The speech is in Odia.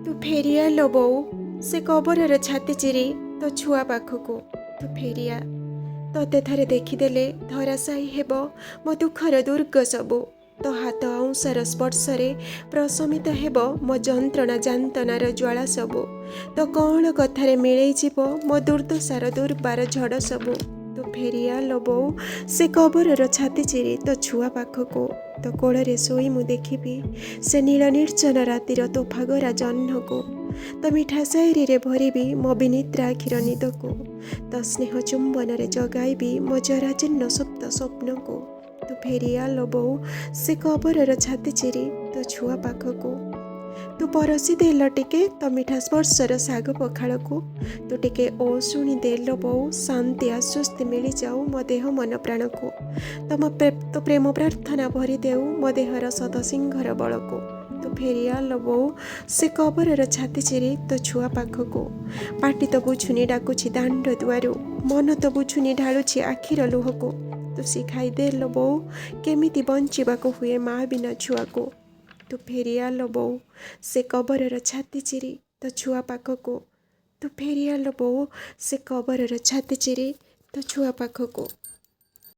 तू फेरिया लो बोऊ से कबरर छाती चिरी तो छुआ पाखकू तू फेरिया तोते थरे देखिदेले धराशायी हेब मो दुखर दुर्ग सबू तो हाथ अंशार स्पर्शरे प्रशमित हेब मो जंत्रणा जांतनार ज्वाला सबू तो कौन कथारे मिलई जीव मो दुर्दशार दुर्बार झड़ सबू तू फेरिया लो बोऊ से कबरर छाती चिरी तो छुआ पाखकू तो कोଳରେ ଶୋଇ ମୁଁ ଦେଖିବି ସେ ନୀଳ ନିର୍ଜନ ରାତିର ତୋଫାଗରା ଜହ୍ନକୁ ତ ମିଠା ଶାୟରୀରେ ଭରିବି ମୋ ବିନିଦ୍ରା ଆଖିର ନିଦକୁ ତ ସ୍ନେହ ଚୁମ୍ବନରେ ଜଗାଇବି ମୋ ଜରାଜୀର୍ଣ୍ଣ ସୁପ୍ତ ସ୍ୱପ୍ନକୁ ତୁ ଫେରିଆ ଲୋ ବୋଉ ସେ କବରର ଛାତି ଚିରି ତୋ ଛୁଆ ପାଖକୁ ତୁ ପରସି ଦେଲ ଟିକେ ତ ମିଠା ସ୍ପର୍ଶର ଶାଗ ପଖାଳକୁ ତୁ ଟିକେ ଓ ଶୁଣି ଦେଲ ବୋଉ ଶାନ୍ତି ଆଶ୍ୱସ୍ତି ମିଳିଯାଉ ମୋ ଦେହ ମନ ପ୍ରାଣକୁ ତ ପ୍ରେମ ପ୍ରାର୍ଥନା ଭରି ଦେଉ ମୋ ଦେହର ସଦସିଂହର ବଳକୁ ତୁ ଫେରିଆ ଲୋ ବୋଉ ସେ କବରର ଛାତି ଚିରି ତୋ ଛୁଆ ପାଖକୁ ପାଟି ତ ବୁଝୁନି ଡାକୁଛି ଦାଣ୍ଡ ଦୁଆରୁ ମନ ତ ବୁଝୁନି ଢାଳୁଛି ଆଖିର ଲୁହକୁ ତୁ ଶିଖାଇ ଦେଲ ବୋଉ କେମିତି ବଞ୍ଚିବାକୁ ହୁଏ ମା ବିନା ଛୁଆକୁ ତୁ ଫେରିଆ ଲୋ ବୋଉ ସେ କବରର ଛାତି ଚିରି ତୋ ଛୁଆ ପାଖକୁ ତୁ ଫେରିଆ ଲୋ ବୋଉ ସେ କବରର ଛାତି ଚିରି ତୋ ଛୁଆ ପାଖକୁ।